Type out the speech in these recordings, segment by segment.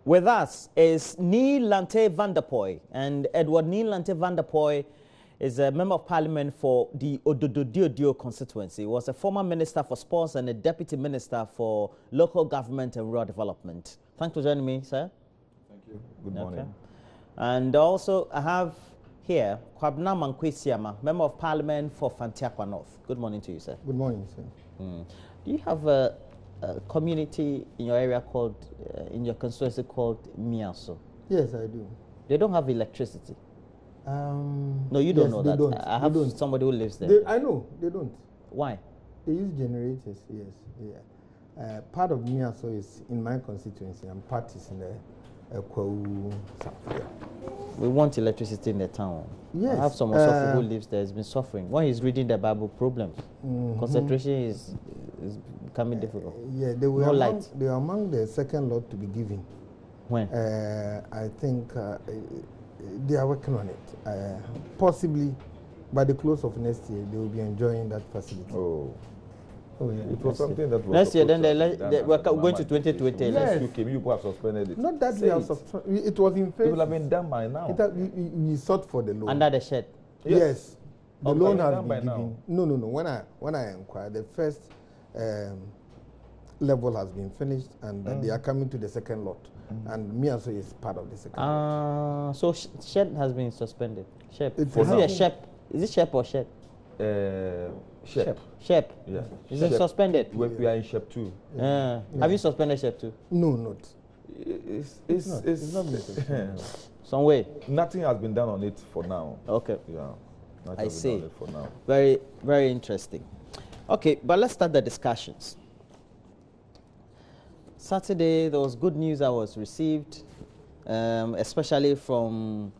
With us is Neil Lante van der Poy, and Edward Neil Lante van der Poy is a member of parliament for the Ododo constituency. He was a former minister for sports and a deputy minister for local government and rural development. Thanks for joining me, sir. Thank you. Good morning. Okay. And also I have here Kwabna Mankwesiama, member of parliament for Fantiakwa North. Good morning to you, sir. Good morning, sir. Do you have a community in your area called, in your constituency called Miaso? Yes, I do. They don't have electricity. No, you don't know that. Don't. I have somebody who lives there. I know, they don't. Why? They use generators, yes. Yeah. Part of Miaso is in my constituency, and part is in the Kwau. We want electricity in the town. Yes. I have someone who lives there, has been suffering. When he's reading the Bible, problems. Concentration is becoming difficult. Yeah, they were no among, light. They are among the second lot to be given. When? I think they are working on it. Possibly by the close of next year, they will be enjoying that facility. Oh, yeah. It was something that was next year, then we're going to 2020. Yes. You came, you have suspended it. Not that we have suspended it. Was in phase. It will have been done by now. We sought for the loan. Under the shed? Yes. The loan has done been given. now. No. When I inquired, the first level has been finished, and they are coming to the second lot. And Miaso is part of the second lot. So shed has been suspended. Shep. Is For it a shep? Is it shep or shed? Shep. Shep. Yeah. Is it suspended? We are in Shep too. Have you suspended Shep too? No, not. It's not Some way. Nothing has been done on it for now. Okay. Yeah. Nothing I has see. been done on it for now. Very, very interesting. Okay, but let's start the discussions. Saturday, there was good news that was received, especially from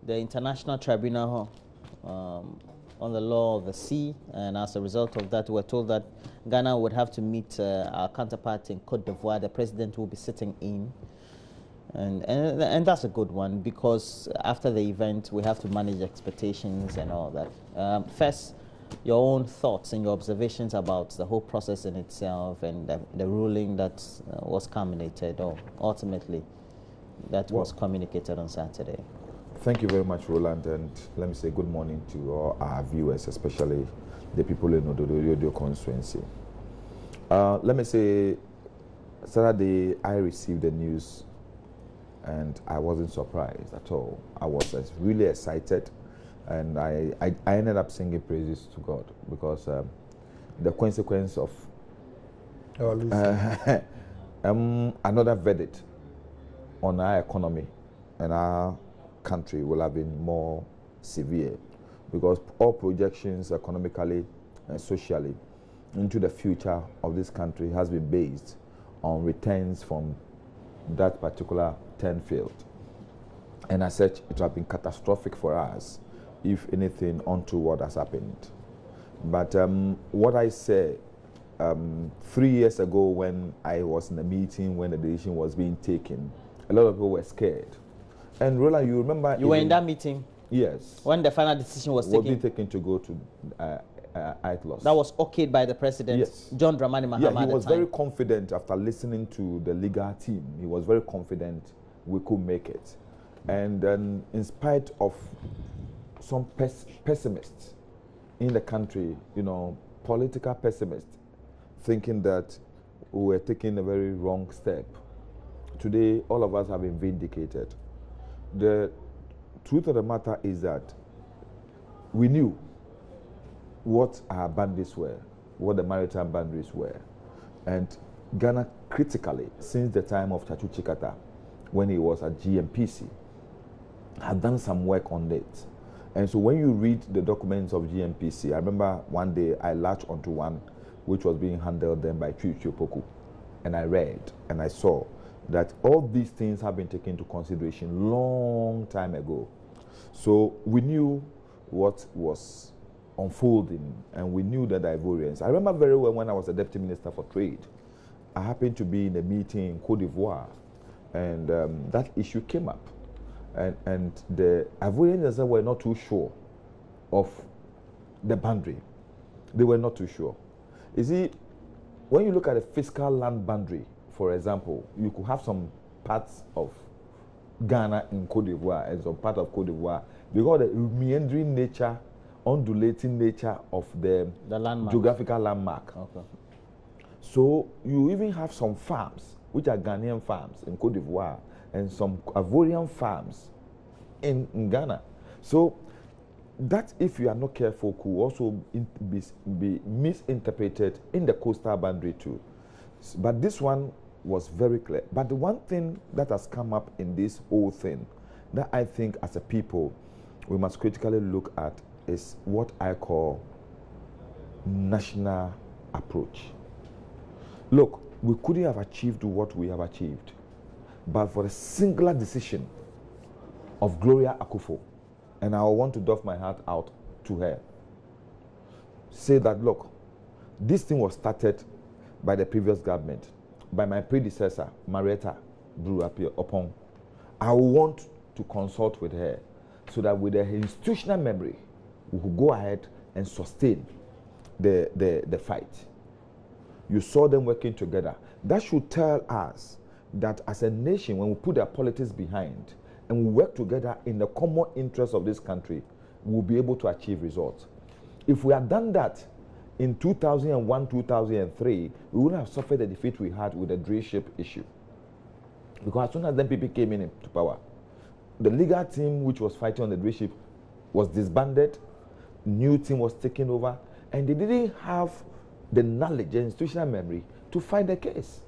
the International Tribunal on the law of the sea, and as a result of that, we're told that Ghana would have to meet our counterpart in Côte d'Ivoire. The president will be sitting in, and that's a good one, because after the event, we have to manage expectations and all that. First, your own thoughts and your observations about the whole process in itself and the ruling that was culminated, or ultimately that was communicated on Saturday. Thank you very much, Roland, and let me say good morning to all our viewers, especially the people in Ododo constituency. Let me say, Saturday I received the news and I wasn't surprised at all. I was really excited, and I ended up singing praises to God, because the consequence of another verdict on our economy and our country will have been more severe, because all projections economically and socially into the future of this country has been based on returns from that particular 10 field. And as such, it would have been catastrophic for us if anything untoward has happened. But what I said 3 years ago, when I was in a meeting when the decision was being taken, a lot of people were scared. And Roland, you remember... You were in that meeting? Yes. When the final decision was taken? being taken to go to ITLOS. That was okayed by the president, yes. John Dramani Mahama. Yeah, he was very confident after listening to the legal team. He was very confident we could make it. And in spite of some pessimists in the country, political pessimists, thinking that we were taking a very wrong step, today all of us have been vindicated. The truth of the matter is that we knew what our boundaries were, what the maritime boundaries were. And Ghana, critically, since the time of Chachu Chikata, when he was at GMPC, had done some work on it. And so when you read the documents of GMPC, I remember one day I latched onto one which was being handled then by Chuchu Poku. And I read and I saw that all these things have been taken into consideration long time ago. So we knew what was unfolding, and we knew the Ivorians. I remember very well when I was a deputy minister for trade, I happened to be in a meeting in Côte d'Ivoire, and that issue came up. And the Ivorians were not too sure of the boundary. They were not too sure. You see, when you look at a fiscal land boundary, for example, you could have some parts of Ghana in Cote d'Ivoire and some part of Cote d'Ivoire because the meandering nature, undulating nature of the landmark. Geographical landmark. Okay. So you even have some farms, which are Ghanaian farms in Cote d'Ivoire, and some Ivorian farms in Ghana. So that, if you are not careful, could also be misinterpreted in the coastal boundary too. But this one was very clear. But the one thing that has come up in this whole thing that I think as a people we must critically look at is what I call national approach. Look, we couldn't have achieved what we have achieved but for a singular decision of Gloria Akufo, and I want to doff my hat out to her. Say that, look, this thing was started by the previous government, by my predecessor, Marietta Brewer-Opong. I want to consult with her so that with her institutional memory, we could go ahead and sustain the fight. You saw them working together. That should tell us that as a nation, when we put our politics behind and we work together in the common interest of this country, we'll be able to achieve results. If we had done that in 2001, 2003, we wouldn't have suffered the defeat we had with the drillship issue. Because as soon as then people came into power, the legal team which was fighting on the drillship was disbanded, new team was taken over, and they didn't have the knowledge and institutional memory to fight the case.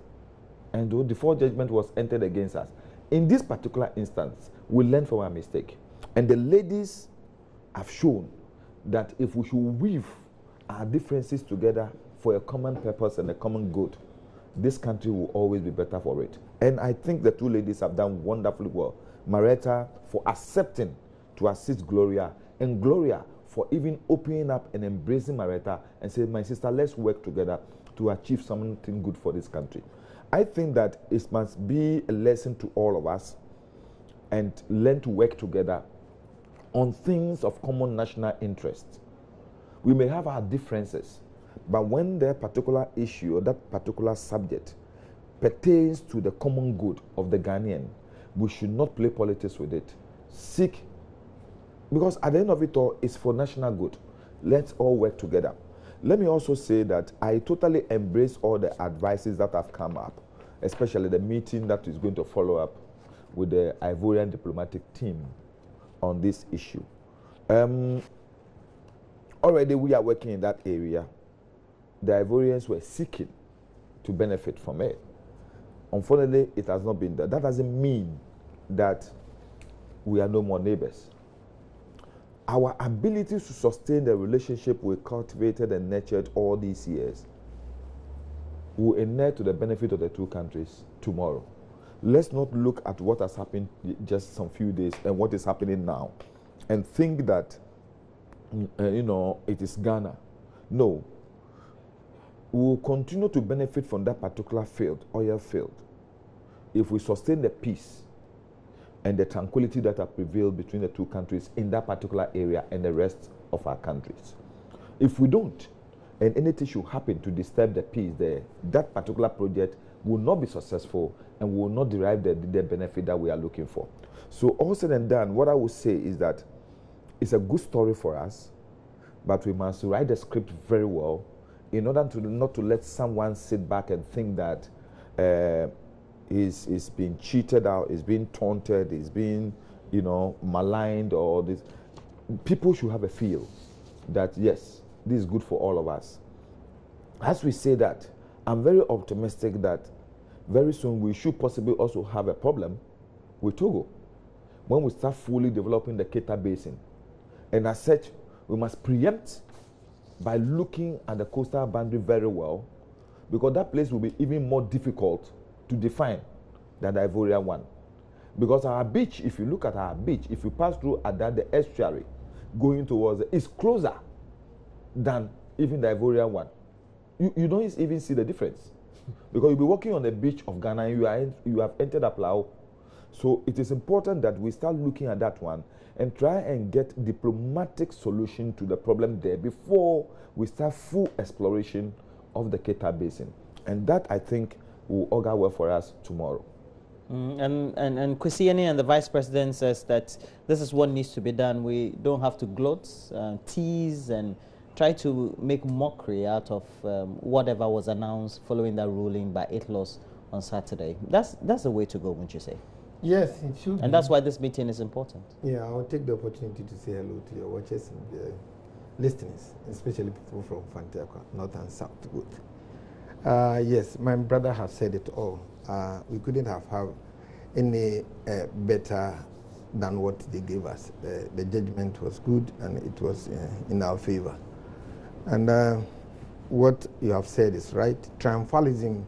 And the default judgment was entered against us. In this particular instance, we learned from our mistake. And the ladies have shown that if we should weave our differences together for a common purpose and a common good, this country will always be better for it. And I think the two ladies have done wonderfully well. Marietta for accepting to assist Gloria, and Gloria for even opening up and embracing Marietta and saying, my sister, let's work together to achieve something good for this country. I think that it must be a lesson to all of us and learn to work together on things of common national interest. We may have our differences, but when that particular issue or that particular subject pertains to the common good of the Ghanaian, we should not play politics with it. Seek, because at the end of it all, it's for national good. Let's all work together. Let me also say that I totally embrace all the advices that have come up, especially the meeting that is going to follow up with the Ivorian diplomatic team on this issue. Already we are working in that area. The Ivorians were seeking to benefit from it. Unfortunately, it has not been there. That doesn't mean that we are no more neighbors. Our ability to sustain the relationship we cultivated and nurtured all these years will inure to the benefit of the two countries tomorrow. Let's not look at what has happened just some few days and what is happening now and think that, it is Ghana. No. We will continue to benefit from that particular field, oil field, if we sustain the peace and the tranquility that have prevailed between the two countries in that particular area and the rest of our countries. If we don't, and anything should happen to disturb the peace there, that particular project will not be successful and will not derive the benefit that we are looking for. So all said and done, what I would say is that it's a good story for us, but we must write the script very well in order to not to let someone sit back and think that is being cheated out, is being taunted, is being, maligned, or this. People should have a feel that yes, this is good for all of us. As we say that, I'm very optimistic that very soon we should possibly also have a problem with Togo when we start fully developing the Keta Basin. And as such, we must preempt by looking at the coastal boundary very well, because that place will be even more difficult to define than the Ivorian one. Because our beach, if you look at our beach, if you pass through Ada, the estuary, going towards it, is closer than even the Ivorian one. You don't even see the difference. Because you'll be walking on the beach of Ghana and you have entered Aplau. So it is important that we start looking at that one and try and get diplomatic solution to the problem there before we start full exploration of the Keta Basin. And that, I think, will augur well for us tomorrow. And Kwesieni and the Vice President says that this is what needs to be done. We don't have to gloat, tease, and try to make mockery out of whatever was announced following that ruling by 8 laws on Saturday. That's the way to go, wouldn't you say? Yes, it should. And that's why this meeting is important. Yeah, I'll take the opportunity to say hello to your watchers and listeners, especially people from Fantiakwa, North and South. Good. Yes, my brother has said it all. We couldn't have any better than what they gave us. The judgment was good and it was in our favor. And what you have said is right. Triumphalism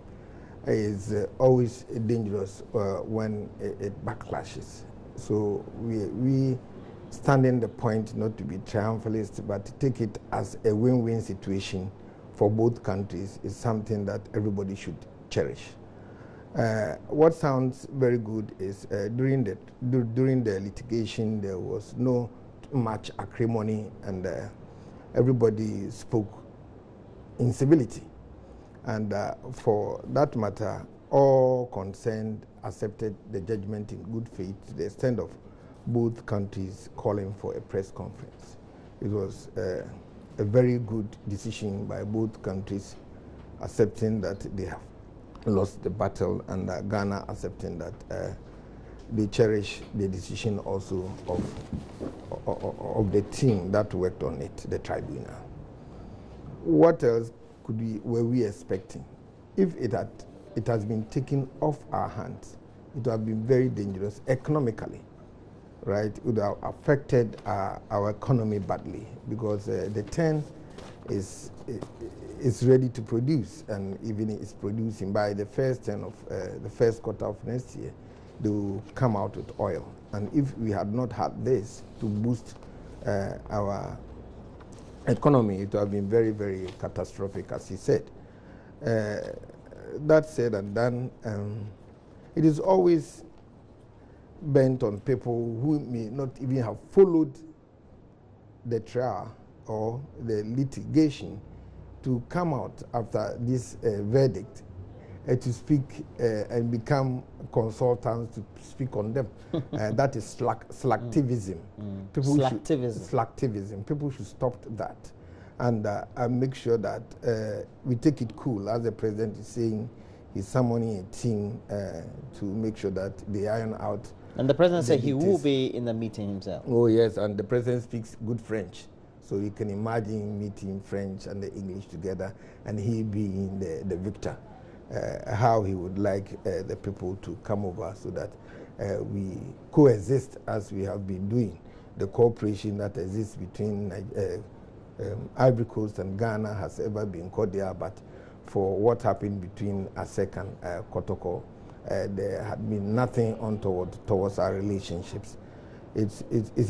is always dangerous when it backlashes. So we stand in the point not to be triumphalist, but to take it as a win-win situation for both countries is something that everybody should cherish. What sounds very good is during the litigation there was no much acrimony and everybody spoke in civility. And for that matter, all concerned accepted the judgment in good faith to the extent of both countries calling for a press conference. It was a very good decision by both countries accepting that they have lost the battle, and Ghana accepting that they cherish the decision also of the team that worked on it, the tribunal. What else were we expecting? If it has been taken off our hands, it would have been very dangerous economically, right? It would have affected our economy badly, because the 10 is ready to produce, and even is producing by the first 10 of the first quarter of next year, they will come out with oil. And if we had not had this to boost our economy, it would have been very, very catastrophic, as he said. That said and done, it is always bent on people who may not even have followed the trial or the litigation to come out after this verdict to speak and become consultants to speak on them. That is slacktivism. Slacktivism. People should stop that and make sure that we take it cool, as the president is saying. He's summoning a team to make sure that they iron out. And the president said he will be in the meeting himself. Oh yes, and the president speaks good French. So you can imagine meeting French and the English together, and he being the victor. How he would like the people to come over so that we coexist as we have been doing. The cooperation that exists between Ivory Coast and Ghana has ever been cordial, but for what happened between ASEC and Kotoko, there had been nothing untoward towards our relationships. It's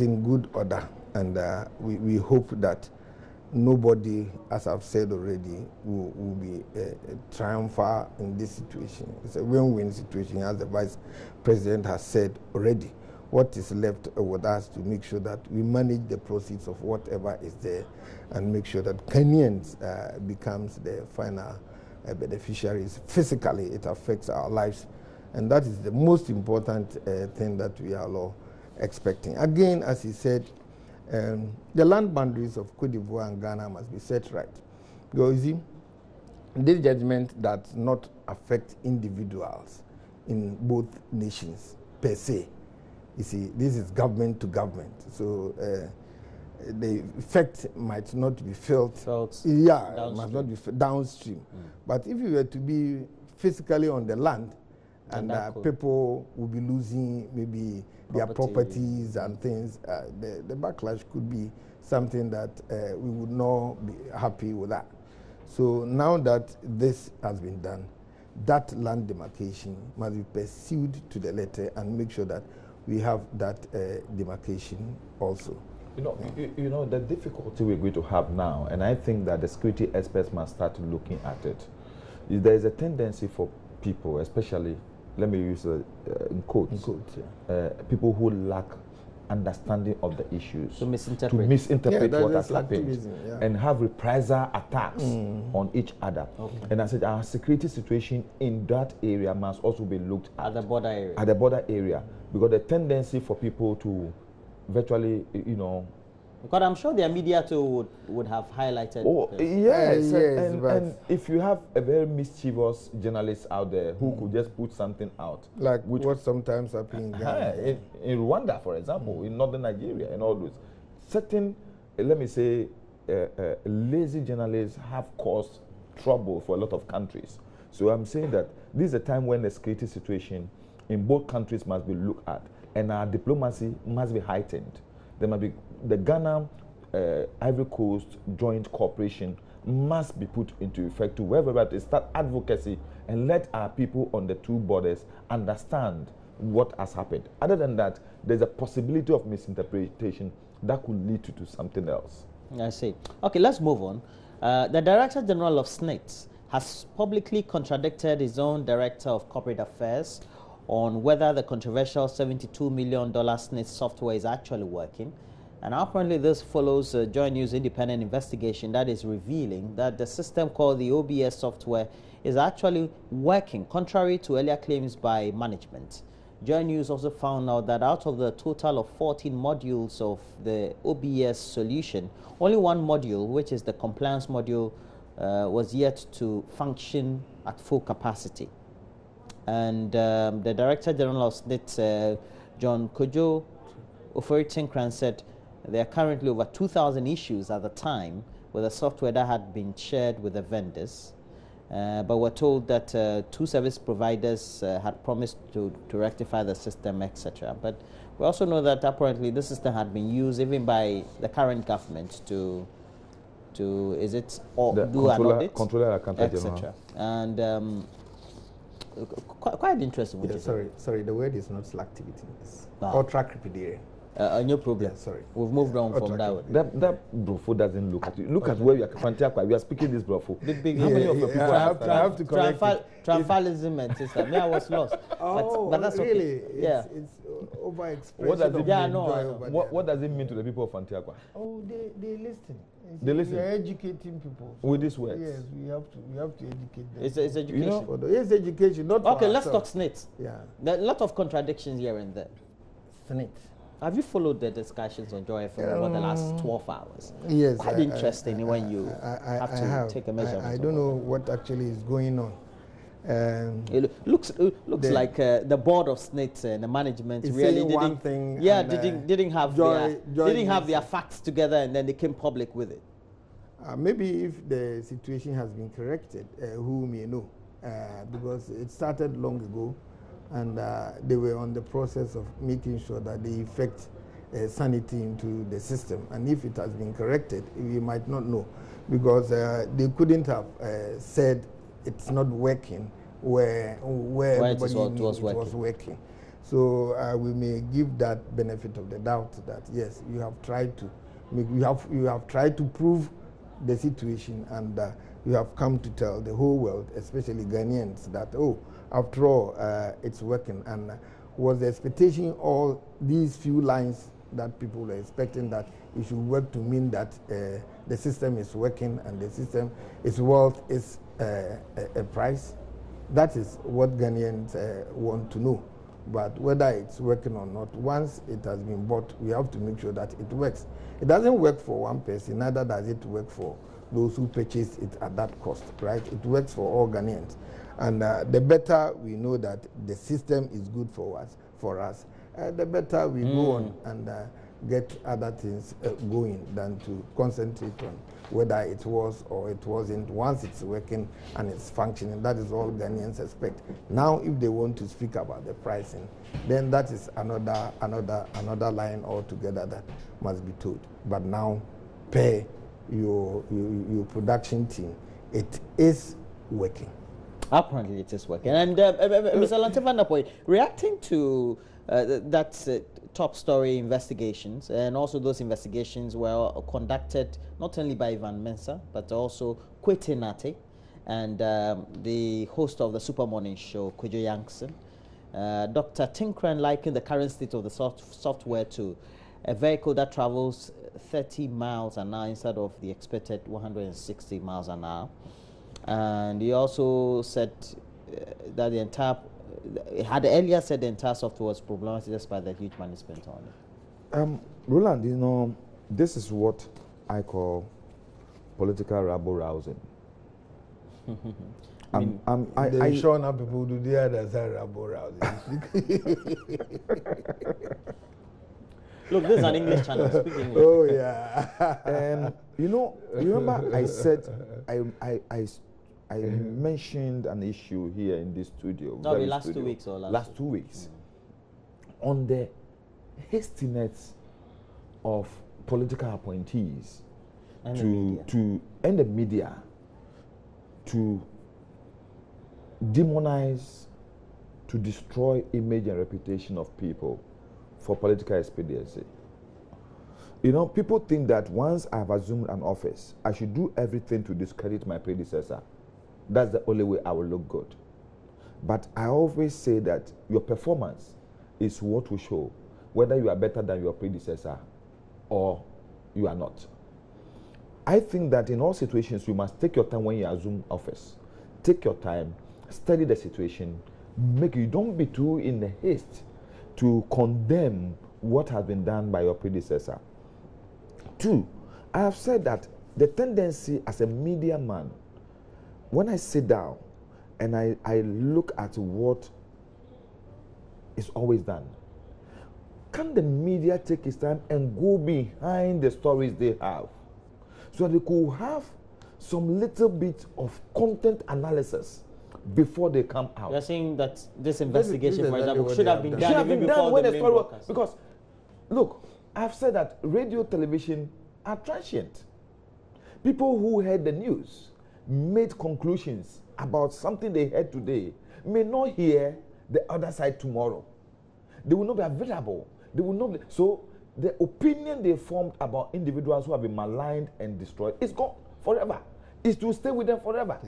in good order, and we hope that nobody, as I've said already, will be triumphant in this situation. It's a win-win situation, as the Vice President has said already. What is left with us to make sure that we manage the proceeds of whatever is there and make sure that Kenyans becomes the final beneficiaries. Physically, it affects our lives, and that is the most important thing that we are all expecting. Again, as he said, the land boundaries of Cote d'Ivoire and Ghana must be set right. Because you see, this judgment does not affect individuals in both nations per se. You see, this is government to government. So the effect might not be felt. Yeah, downstream. Must not be downstream. But if you were to be physically on the land, and people will be losing maybe their properties and things, the backlash could be something that we would not be happy with that. So now that this has been done, that land demarcation must be pursued to the letter and make sure that we have that demarcation also. You know, the difficulty we're going to have now, and I think that the security experts must start looking at it, is there is a tendency for people, especially, let me use in quotes, people who lack understanding of the issues. To misinterpret. To misinterpret what has activism, happened. And have reprisal attacks on each other. Okay. And I said our security situation in that area must also be looked at. At the border area. At the border area. Because the tendency for people to virtually, you know, because I'm sure their media too would have highlighted. Oh, yes. And if you have a very mischievous journalist out there who could just put something out. Like what sometimes happens in Rwanda, for example, in northern Nigeria and all those. Certain, let me say, lazy journalists have caused trouble for a lot of countries. So I'm saying that this is a time when the security situation in both countries must be looked at. And our diplomacy must be heightened. There must be the Ghana Ivory Coast joint cooperation must be put into effect to wherever they start advocacy and let our people on the two borders understand what has happened. Other than that, there's a possibility of misinterpretation that could lead to something else. I see. Okay, let's move on. The Director General of SNIT has publicly contradicted his own Director of Corporate Affairs on whether the controversial $72 million SNIT software is actually working. And apparently this follows a JoyNews independent investigation that is revealing that the system called the OBS software is actually working, contrary to earlier claims by management. JoyNews also found out that out of the total of 14 modules of the OBS solution, only one module, which is the compliance module, was yet to function at full capacity. And the Director General of SNIT, John Kojo Ofori-Tinkran, said there are currently over 2,000 issues at the time with the software that had been shared with the vendors. But we're told that 2 service providers had promised to rectify the system, etc. But we also know that apparently the system had been used even by the current government to is it or do an audit, etc. And quite interesting. Yeah, sorry, the word is not slacktivism. It's ultra-crepidarian. No problem. Yeah, sorry. We've moved on from that one. That brofo doesn't look at you. Look at where you are. We are speaking this brofo. Big. How many of your people I have to correct Triumphalism and system. Me, I was lost. But that's really? Okay. Yeah. It's overexpression. What does it mean? What does it mean to the people of Antiaqua? Oh, they listen. They listen. We are educating people. With these words? Yes, we have to educate them. It's education. You know, it's education, not okay, let's ourselves. talk SNIT. Yeah. There are a lot of contradictions here and there. SNIT. Have you followed the discussions on Joy FM over the last 12 hours? Yes. Quite interesting when you have to take a measurement. I don't know what actually is going on. It looks like the board of SNIT and the management really didn't have their facts together, and then they came public with it. Maybe if the situation has been corrected, who may know, because it started long ago, and they were on the process of making sure that they effect sanity into the system. And if it has been corrected, we might not know, because they couldn't have said it's not working where everybody knew it was working. So we may give that benefit of the doubt that yes, you have tried to you have tried to prove the situation, and you have come to tell the whole world, especially Ghanaians, that after all, it's working. And was the expectation all these few lines that people were expecting that it should work to mean that the system is working and the system is worth its a price? That is what Ghanaians want to know. But whether it's working or not, once it has been bought, we have to make sure that it works. It doesn't work for one person, neither does it work for those who purchased it at that cost, right? It works for all Ghanaians. And the better we know that the system is good for us, the better we go on and get other things going than to concentrate on whether it was or it wasn't. Once it's working and it's functioning, that is all Ghanaians expect. Now, if they want to speak about the pricing, then that is another line altogether that must be told. But now, pay your production team. It is working. Apparently, it is working. And Mr. Lantevandapoy, reacting to that top story investigations, and also those investigations were conducted not only by Ivan Mensah, but also Kwete Nate and the host of the Super Morning Show, Kojo Yankson. Dr. Tinkran likened the current state of the software to a vehicle that travels 30 miles an hour instead of the expected 160 miles an hour. And he also said that the entire, had earlier said the entire software was problematic despite the huge money spent on it. Roland, you know, this is what I call political rabble-rousing. They show now people do the other side rabble-rousing. Look, this is an English channel. Speak English. Oh yeah. You know, you remember I said I mentioned an issue here in this studio. No, the last 2 weeks or last 2 weeks on the hastiness of political appointees and the media to demonize, to destroy image and reputation of people for political expediency. You know, people think that once I've assumed an office, I should do everything to discredit my predecessor. That's the only way I will look good. But I always say that your performance is what will show whether you are better than your predecessor or you are not. I think that in all situations, you must take your time when you assume office. Take your time, study the situation, you don't be too in a haste to condemn what has been done by your predecessor. 2, I have said that the tendency as a media man, when I sit down and I look at what is always done, can the media take its time and go behind the stories they have so they could have some little bit of content analysis before they come out? You're saying that this investigation, for example, should have been Should have done been even done before when the the main story was, broadcast. because look, I've said that radio, television are transient. People who heard the news made conclusions about something they heard today may not hear the other side tomorrow. They will not be available. They will not be, so the opinion they formed about individuals who have been maligned and destroyed is gone forever. It's to stay with them forever.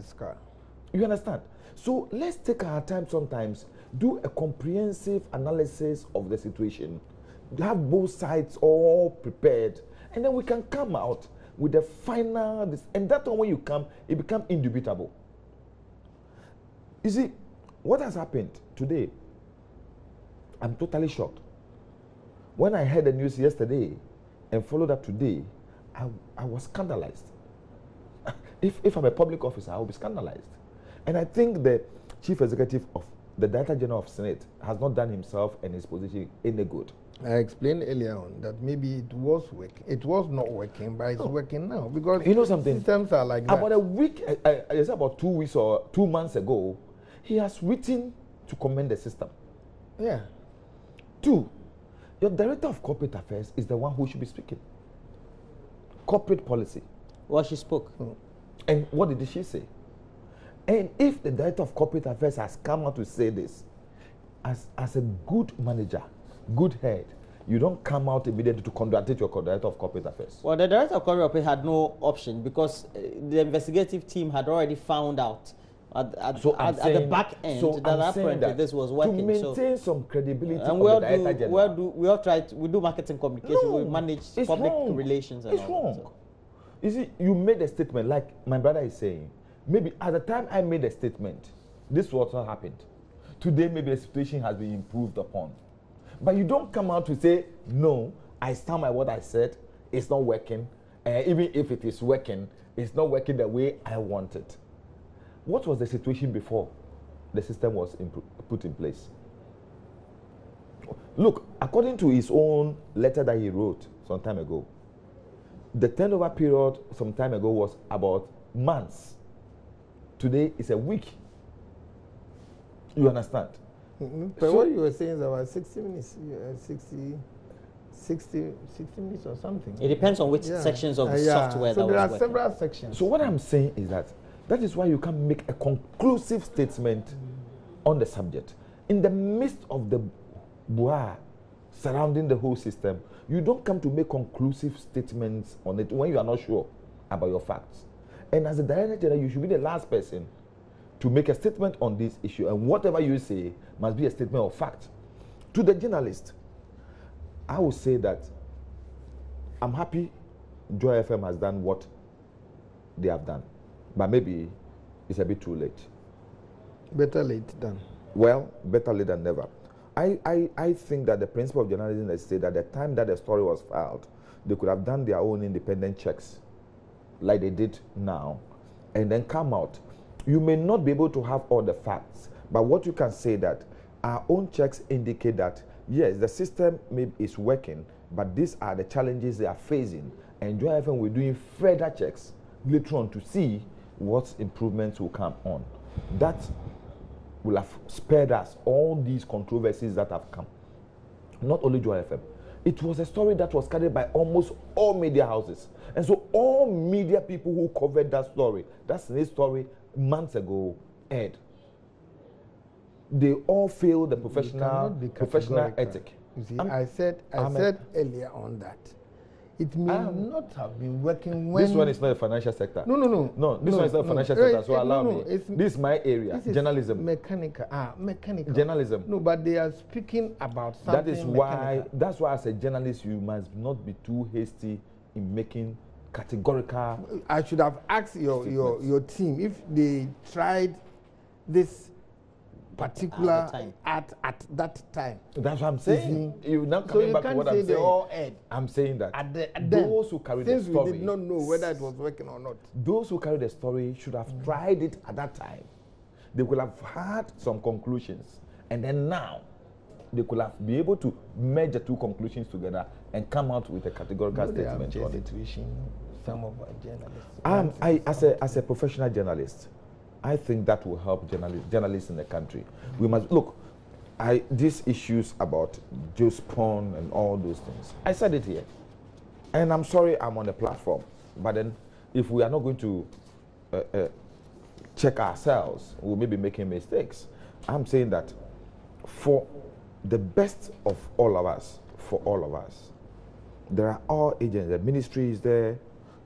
You understand? So let's take our time sometimes, do a comprehensive analysis of the situation, have both sides all prepared, and then we can come out with the final, and that one when you come, it becomes indubitable. You see, what has happened today, I'm totally shocked. When I heard the news yesterday and followed up today, I was scandalized. If I'm a public officer, I will be scandalized. And I think the chief executive of the Director General of Senate has not done himself and his position any good. I explained earlier on that maybe it was working. It was not working, but it's working now because you know something. Systems are like that. About a week, it's about 2 weeks or 2 months ago, he has written to commend the system. Yeah. 2, your Director of Corporate Affairs is the one who should be speaking. Corporate policy. Well, she spoke. And what did she say? And if the Director of Corporate Affairs has come out to say this, as a good manager, good head, you don't come out immediately to congratulate your Director of Corporate Affairs. Well, the Director of Corporate Affairs had no option because the investigative team had already found out at the back end that apparently this was working. To maintain some credibility and of the Director General. we do marketing communication, we manage public relations. It's wrong. You see, you made a statement like my brother is saying. Maybe at the time I made a statement, this was what happened. Today, maybe the situation has been improved upon. But you don't come out to say, no, I stand by what I said, it's not working. Even if it is working, it's not working the way I want it. What was the situation before the system was put in place? Look, according to his own letter that he wrote some time ago, the turnover period some time ago was about months. Today is a week. You understand? But So what you were saying is about 60 minutes, 60 minutes or something. It depends on which sections of the software so that there was are working. several sections. So what I'm saying is that is why you can't make a conclusive statement on the subject. In the midst of the boah surrounding the whole system, you don't come to make conclusive statements on it when you are not sure about your facts. And as a Director General, you should be the last person to make a statement on this issue. And whatever you say must be a statement of fact. To the journalist, I would say that I'm happy Joy FM has done what they have done, but maybe it's a bit too late. Better late than. Well, better late than never. I think that the principle of journalism is that at the time that the story was filed, they could have done their own independent checks, like they did now, and then come out. You may not be able to have all the facts, but what you can say that our own checks indicate that, yes, the system is working, but these are the challenges they are facing. And Joy FM, we're doing further checks later on to see what improvements will come on. That will have spared us all these controversies that have come. Not only Joy FM. It was a story that was carried by almost all media houses. And so all media people who covered that story, that's the story months ago, aired. They all failed the professional ethic. You see, I said earlier on that it may not have been working when... This one is not a financial sector. No, this one is not a financial sector, so allow me. This is my area, journalism. Mechanical. Journalism. No, but they are speaking about something That's why as a journalist, you must not be too hasty in making categorical... I should have asked your team if they tried this particular at that time. That's what I'm saying. You're not coming back to what I'm saying. I'm saying that those who carry the story, we did not know whether it was working or not. Those who carry the story should have tried it at that time. They could have had some conclusions, and then now they could have been able to merge the two conclusions together and come out with a categorical statement on it. Some of our journalists. As a professional journalist, I think that will help journalists in the country. We must look. These issues about Joe Spawn and all those things. I said it here, and I'm sorry I'm on the platform. But then, if we are not going to check ourselves, we may be making mistakes. I'm saying that for the best of all of us, there are all agents. The ministry is there,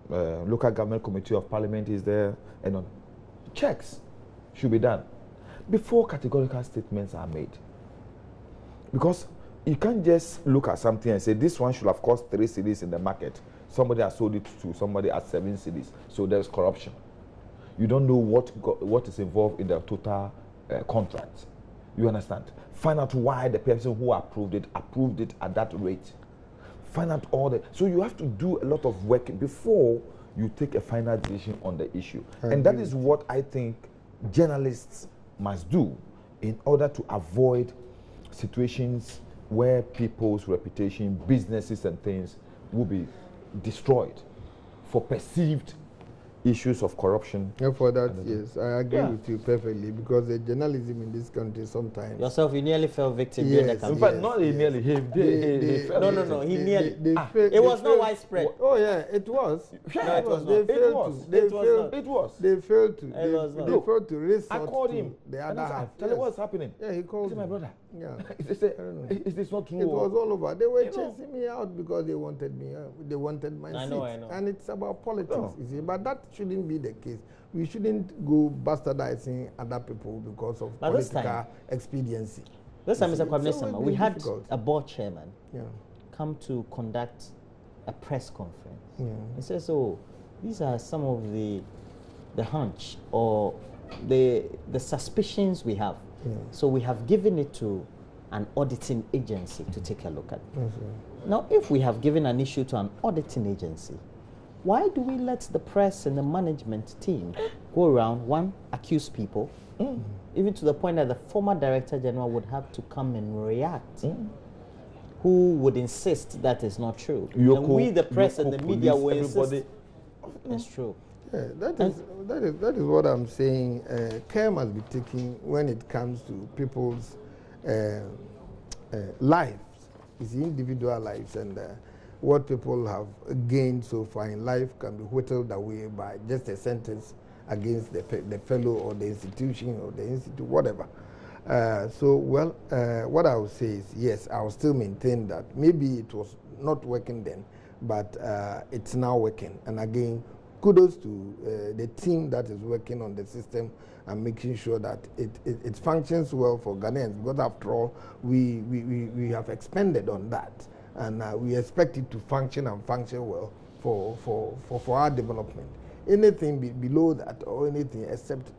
local government committee of parliament is there, and on. Checks should be done before categorical statements are made. Because you can't just look at something and say this one should have cost 3 cedis in the market. Somebody has sold it to somebody at 7 cedis. So there's corruption. You don't know what is involved in the total contract. You understand? Find out why the person who approved it at that rate. Find out all that. So you have to do a lot of work before you take a final decision on the issue. And that is what I think journalists must do in order to avoid situations where people's reputation, businesses and things will be destroyed for perceived issues of corruption. And for that, yes, I agree with you perfectly, because the journalism in this country sometimes... Yourself, you nearly fell victim during the campaign. In fact, not he nearly, he fell. No, he nearly... it was not widespread. Oh yeah, it was. No, it was not. They failed to resort I called him. The other half. Tell me what's happening. Yeah, he called me. My brother. Yeah. Is this not true? It was all over. They were chasing me out because they wanted me. They wanted my seat. I know. And it's about politics, you see. But that shouldn't be the case. We shouldn't go bastardizing other people because of political expediency. This time, Mr. Kwabena, we had a board chairman come to conduct a press conference. He says, "Oh, these are some of the hunch or the suspicions we have. So we have given it to an auditing agency to take a look at. Now, if we have given an issue to an auditing agency, why do we let the press and the management team go around, one, accuse people, even to the point that the former Director General would have to come and react, who would insist that is not true. And we, the press and the media, will insist it's true. Yeah, that is what I'm saying. Care must be taken when it comes to people's lives, it's individual lives, and what people have gained so far in life can be whittled away by just a sentence against the fellow or the institution or the institute, whatever. What I would say is, yes, I will still maintain that maybe it was not working then, but it's now working. And again, kudos to the team that is working on the system and making sure that it functions well for Ghanaians, because after all, we have expended on that. and we expect it to function and function well for our development. Anything below that or anything except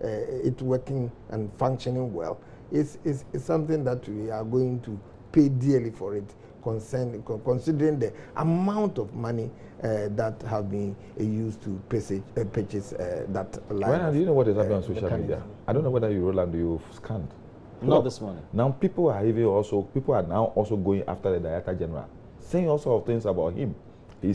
it working and functioning well is something that we are going to pay dearly for it, considering the amount of money that have been used to purchase that line. Well, do you know what is happening on social media? I don't know whether you, Roland, you've scanned. Not this morning. Now people are now also going after the Director General, saying all sorts of things about him. I'm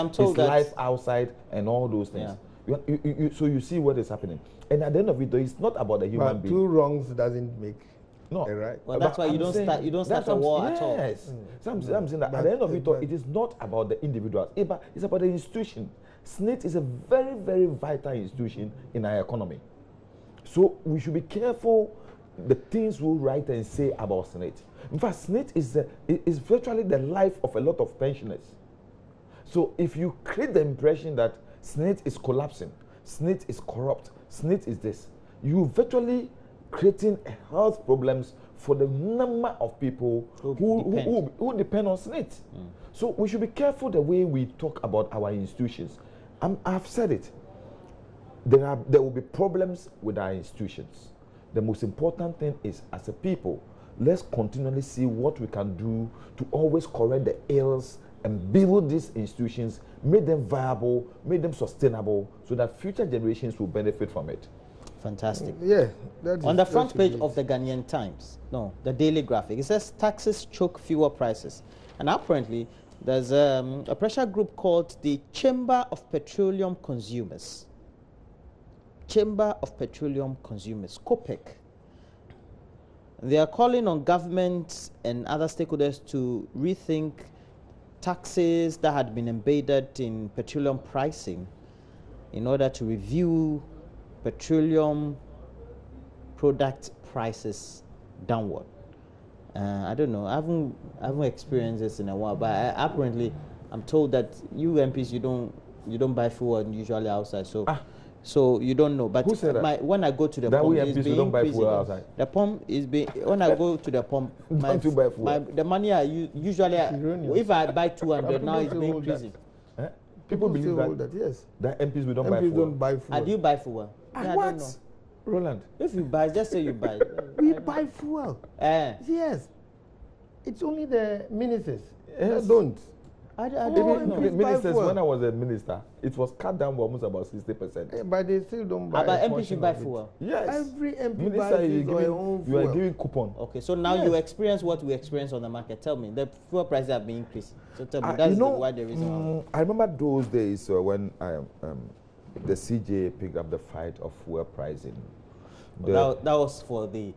told his life outside and all those things. Yeah. So you see what is happening. And at the end of it, though, it's not about the human being. Two wrongs doesn't make no right. Well, that's why you don't start a war at all. Yes. So I'm saying that at the end of it, though, it is not about the individual. It's about the institution. SNIT is a very, very vital institution in our economy. So we should be careful the things we write and say about SNIT. In fact, SNIT is virtually the life of a lot of pensioners. So if you create the impression that SNIT is collapsing, SNIT is corrupt, SNIT is this, you virtually creating health problems for the number of people who depend on SNIT. So we should be careful the way we talk about our institutions. I've said it. There will be problems with our institutions. The most important thing is, as a people, let's continually see what we can do to always correct the ills and build these institutions, make them viable, make them sustainable, so that future generations will benefit from it. Fantastic. Yeah. On the front page of the Ghanaian Times, the Daily Graphic, it says taxes choke fuel prices. And apparently, there's a pressure group called the Chamber of Petroleum Consumers. Chamber of Petroleum Consumers, COPEC. They are calling on governments and other stakeholders to rethink taxes that had been embedded in petroleum pricing in order to review petroleum product prices downward. I don't know. I haven't experienced this in a while, but apparently, I'm told that you MPs you don't buy fuel usually outside. So you don't know. But who said that? When I go to the pump, it's being don't buy fuel outside. The pump is being when I go to the pump. The money I usually if I buy 200 now it's being increasing. People believe that yes. That MPs we don't buy fuel. Don't buy fuel. Do you buy fuel? What? I don't know. Roland. If you buy, just say you buy. We buy fuel. Yes. It's only the ministers that don't. I don't know. Ministers, when I was a minister, it was cut down by almost about 60%. But they still don't buy. But MPs should buy fuel. Yes. Every MP Minister, buys his own fuel. You are giving coupon. Okay, so now you experience what we experience on the market. Tell me, the fuel prices have been increasing. So tell me, that's why the reason. I remember those days when the CJ picked up the fight of fuel pricing. That was for the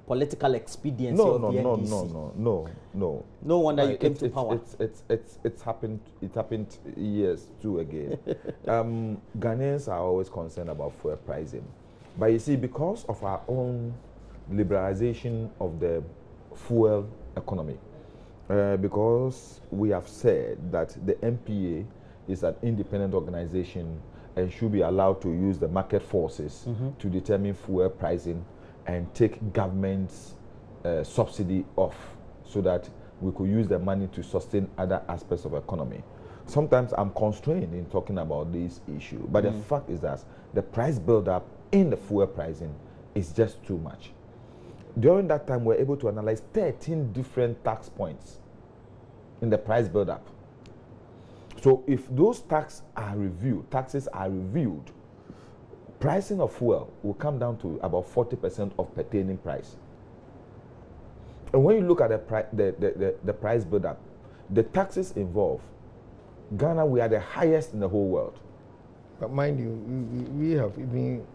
political expediency of the NDC. No wonder you came to power. It happened years too again. Ghanaians are always concerned about fuel pricing. But you see, because of our own liberalization of the fuel economy, because we have said that the MPA is an independent organization and should be allowed to use the market forces to determine fuel pricing and take government's subsidy off so that we could use the money to sustain other aspects of the economy. Sometimes I'm constrained in talking about this issue, but the fact is that the price build-up in the fuel pricing is just too much. During that time, we're able to analyze 13 different tax points in the price build-up. So if those taxes are reviewed, pricing of fuel will come down to about 40% of pertaining price. And when you look at the price build-up, the taxes involved, Ghana, we are the highest in the whole world. But mind you, we have even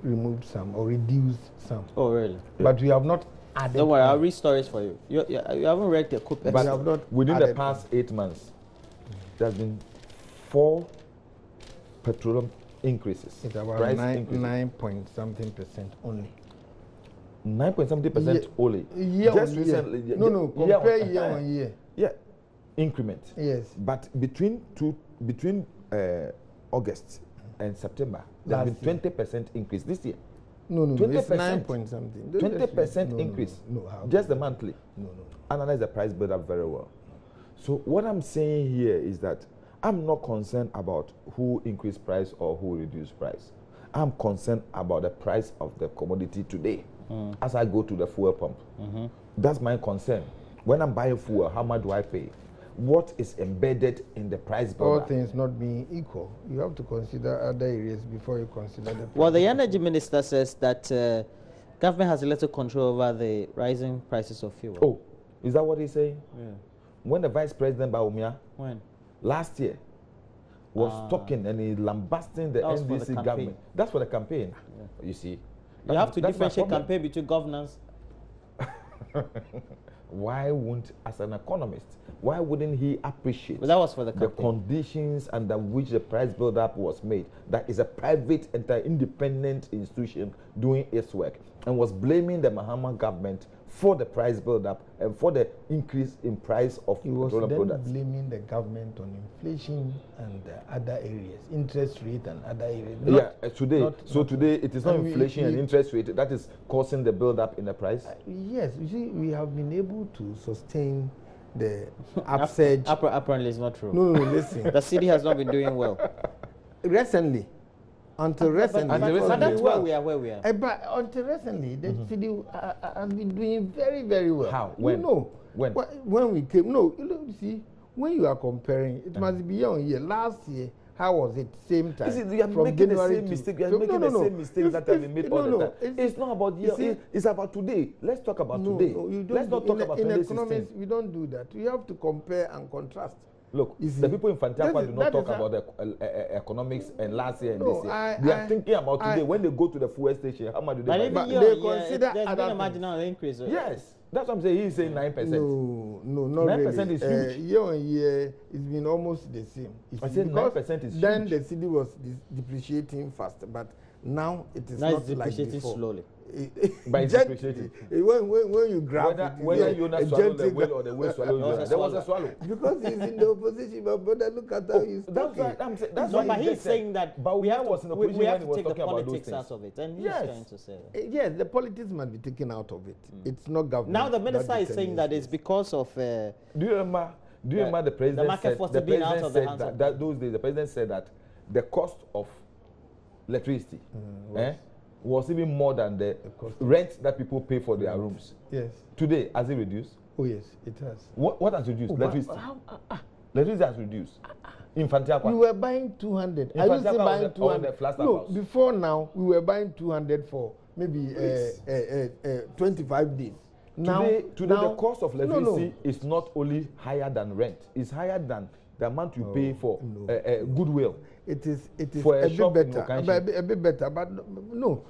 removed some or reduced some. Oh, really? But we have not added. Don't worry, I'll read stories for you. You haven't read the COPEC. But we have not within the past 8 months, there has been 4 petroleum increases. It's about 9 point something percent only. 9.something% only. Just recently. No, compare year on year. Yeah, increment. Yes. But between August and September, there has been 20% increase this year. No, 20%. It's 9 point something. 20% increase. Just the monthly. No. Analyze the price build-up very well. So what I'm saying here is that I'm not concerned about who increased price or who reduced price. I'm concerned about the price of the commodity today as I go to the fuel pump. That's my concern. When I'm buying fuel, how much do I pay? What is embedded in the price build-up? All things not being equal, you have to consider other areas before you consider the price. Well, the energy minister says that government has a little control over the rising prices of fuel. Oh, is that what he's saying? Yeah. When the Vice President Baumia, When? last year, was talking and he lambasting the NDC government. That's for the campaign. Yeah. You see. You have to differentiate campaign between governance. Why won't, as an economist, why wouldn't he appreciate that was for the conditions under which the price build-up was made? That is a private, independent institution doing its work, and was blaming the Mahama government for the price build-up and for the increase in price of petroleum products. He was blaming the government on inflation and other areas, interest rate and other areas. Today it is not inflation and interest rate that is causing the build-up in the price? Yes, you see, we have been able to sustain the upsurge. Apparently it's not true. No, listen. The city has not been doing well. Recently. Until recently. But that's where we are. But until recently, the city has been doing very, very well. How? When? When we came. No, you see, when you are comparing, it must be year on year. Last year, how was it? Same time. You are making the same mistake. You are making the same mistakes that have been made all the time. It's not about year. It's about today. Let's talk about today. Let's not talk about 2016. In economics, we don't do that. We have to compare and contrast. Look, the people in Fantiakwa do not talk about the economics and last year and this year. They are thinking about today. When they go to the fuel station, how much do they buy? They consider there's been a marginal increase. Yes, that's what I'm saying. He's saying 9%. No, not 9% really. Is huge. Year on year, it's been almost the same. I said 9% is huge. Then the city was depreciating faster, but now it is not like before. Slowly. By depreciating. When you grab whether you not swallow the whale or the whale swallow, there was a swallow. Because he's in the opposition, but brother, look at how he's talking. That's why but he's saying that but we have to take the politics out of it, and he's trying to say that. Yes, the politics must be taken out of it. It's not government. Now the minister is saying that it's because of. Do you remember the president said that those days the president said that the cost of electricity was even more than the rent that people pay for their rooms. Yes. Today, has it reduced? Oh yes, it has. What has reduced? Electricity. Electricity has reduced. In Fantiakwa. We were buying 200. I used to buy 200. No, before now we were buying 200 for maybe 25 days. Today the cost of electricity is not only higher than rent; it's higher than the amount you pay for goodwill. It is for a bit better, a bit better. But no,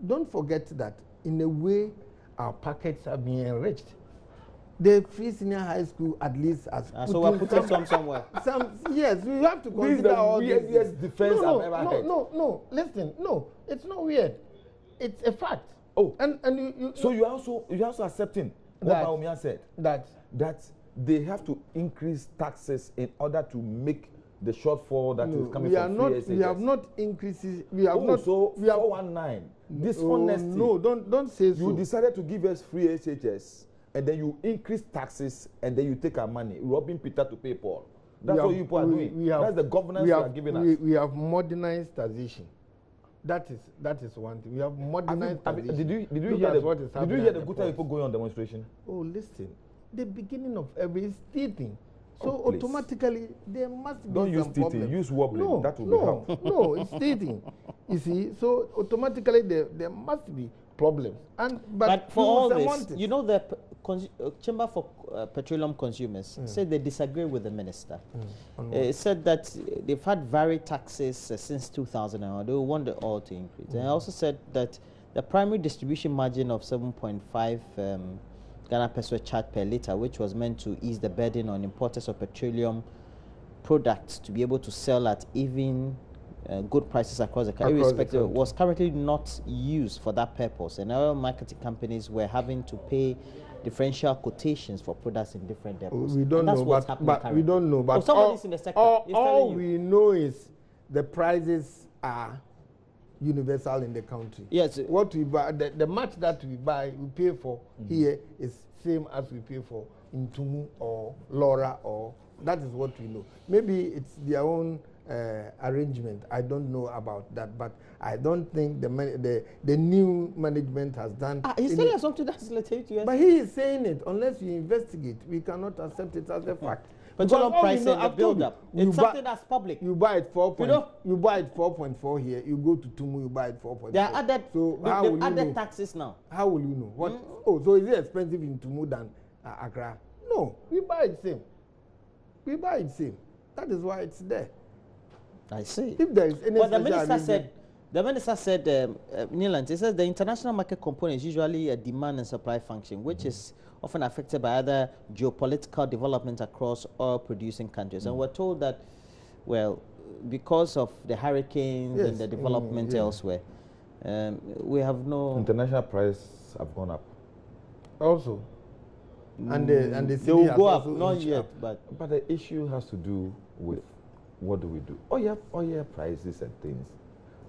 don't forget that in a way our packets are being enriched. The free senior high school at least has so we're putting some somewhere. Yes, we have to consider all this. This is the weirdest defense I've ever heard. No, listen, it's not weird. It's a fact. Oh, and you so you also accepting what Baumia said that they have to increase taxes in order to make the shortfall that is coming from free SHS. We have not increases. We have not. So 419. Dishonesty. No, don't say so. You decided to give us free SHS, and then you increase taxes, and then you take our money, robbing Peter to pay Paul. That's what you people are doing. That's the governance you are giving us. We have modernized taxation. That is one thing. We have modernized taxation. Did you hear the Guta people going on demonstration? Oh, listen. The beginning of every stealing. So automatically there must be don't use some teething, problem. use wobbling. That will be helpful. No, it's teething. You see, so automatically there must be problems. But for all this, you know, the Chamber for Petroleum Consumers said they disagree with the minister. It said that they've had varied taxes since 2001. They want the oil to increase. And also said that the primary distribution margin of 7.5 Ghana peso charge per litre, which was meant to ease the burden on importers of petroleum products to be able to sell at even good prices across the country, irrespective, was currently not used for that purpose. And oil marketing companies were having to pay differential quotations for products in different depots. We don't know, but we don't know. But somebody's in the sector. All we know is the prices are universal in the country. Yes. What we buy, the match that we buy, we pay for here is same as we pay for in Tumu or Laura, or that is what we know. Maybe it's their own arrangement. I don't know about that, but I don't think the new management has done. He's telling us something that's related to us. But he is saying it. Unless we investigate, we cannot accept it as a fact. Petroleum price and the build-up. It's something that's public. You buy it 4.4 here. You go to Tumu, you buy it 4.4. They are added. So how will you know? Taxes now. How will you know? What? Oh, so is it expensive in Tumu than Accra? No, we buy it same. We buy it same. That is why it's there. I see. If there is any well, the minister said, Neelant, he says the international market component is usually a demand and supply function, which is often affected by other geopolitical developments across oil-producing countries. And we're told that, well, because of the hurricanes and the development elsewhere, we have no... International prices have gone up. Also. And the they will go up, not yet. But the issue has to do with what do we do? Oil prices and things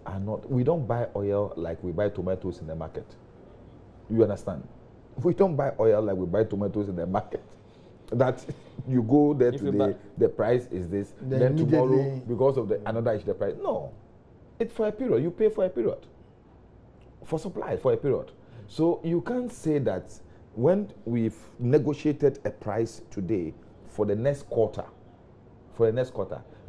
are not... We don't buy oil like we buy tomatoes in the market. You understand? We don't buy oil like we buy tomatoes in the market. That you go there today, the price is this, then tomorrow, because of the another issue, the price. No. It's for a period. You pay for a period. For supply, for a period. So you can't say that when we've negotiated a price today for the next quarter,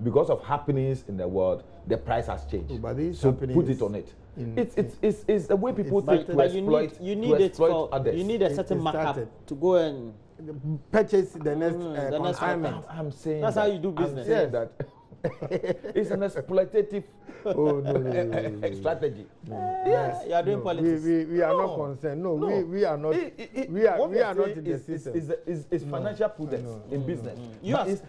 because of happenings in the world, the price has changed. So put it on it. It's the way people think to exploit. You need a certain markup to go and purchase the next consignment. I'm saying that's how you do business. Yes. That it's an exploitative strategy. Yes, you are doing politics. We are not concerned. No, we are not. We are not in the system. It's financial prudence in business.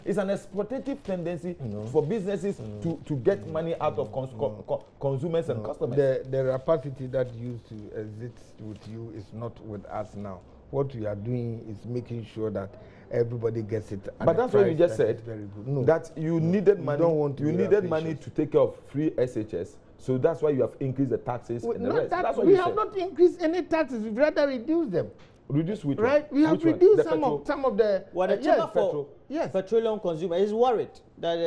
It's an exploitative tendency for businesses to get money out of consumers and customers. The rapacity that used to exist with you is not with us now. What we are doing is making sure that everybody gets it. But that's what you just said. That you needed money. You needed money to take care of free SHS. So that's why you have increased the taxes and the rest. That's what we have not increased any taxes. We've rather reduced them. Reduce which right? one? We have reduced some of the. Well, the petroleum consumer is worried that.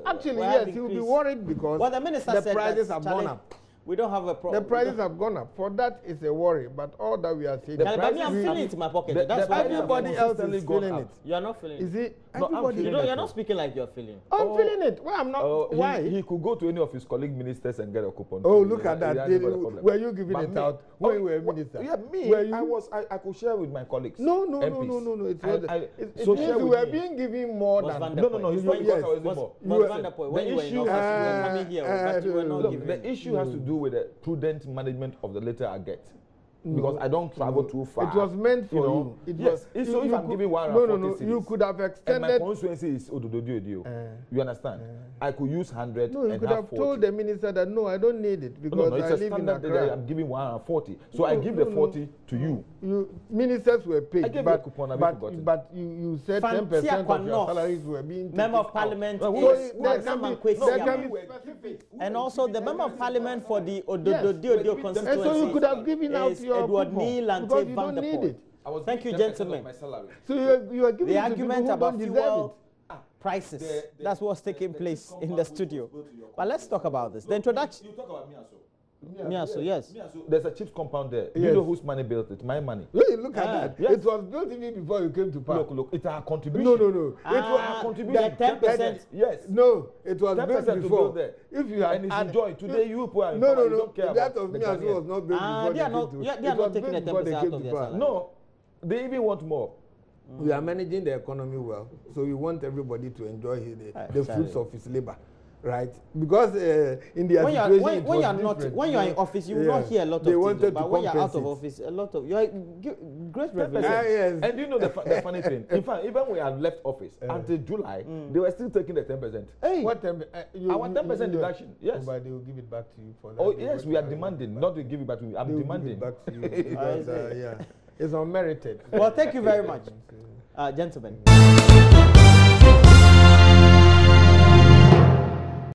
Actually, yes, he will be worried because the minister said prices have gone up. We don't have a problem. The prices have gone up. For that, it's a worry. But all that we are saying, I'm feeling it in my pocket. That's why everybody else is feeling it. You are not feeling it. Is it? You're not speaking like you're feeling. I'm feeling it. Well, I'm not. Why? He could go to any of his colleague ministers and get a coupon. Oh, look at that. Were you giving it out when you were a minister? Yeah, me. I could share with my colleagues. No. It means you were being given more than. No. It's not because I was more. When you were in office, coming here, but you were not giving. The issue has to do with the prudent management of the little I get. Because I don't travel too far. It was meant for you. Yes. So if I'm giving 140 cities, you could have extended. And my constituency is Odododio. You understand? I could use 100 No, you could have 40. Told the minister that, no, I don't need it because I live in Accra. I'm giving 140. So I give the 40 to you. Ministers were paid. I gave a coupon, but you said 10% of your salaries were being taken Member of Parliament and also the Member of Parliament for the Odododio constituency. And so you could have given out your Edward Neil and because you don't need it. Thank you, gentlemen. So you are giving the it to argument people who about don't deserve fuel prices. That's what's taking place in the studio. But let's talk about this. The introduction. You talk about Miaso. Miaso, yes. There's a chips compound there. Yes. You know whose money built it? My money. Hey, look at that. Yes. It was built even before you came to power. Look. It's our contribution. No. It was our contribution. 10%. Yes. No, it was built before. There. If you had and it's enjoyed. Today you poor and no. You don't care that about of Miaso was not built before they are not taking the 10% out of their salary. No, they even want more. We are managing the economy well, so we want everybody to enjoy the fruits of his labor, right? Because in the situation, when you are in office, you will not hear a lot of things. But when you are out of office, a lot of you are great revelation. Yes. And you know the funny thing. In fact, even when I left office until July, they were still taking the 10%. Hey, what 10%? Our 10% deduction. Yes. But they will give it back to you for that. Oh yes, we are demanding not to give it back to you. I'm demanding. Give it back to you because, it's unmerited. Well, thank you very much, gentlemen.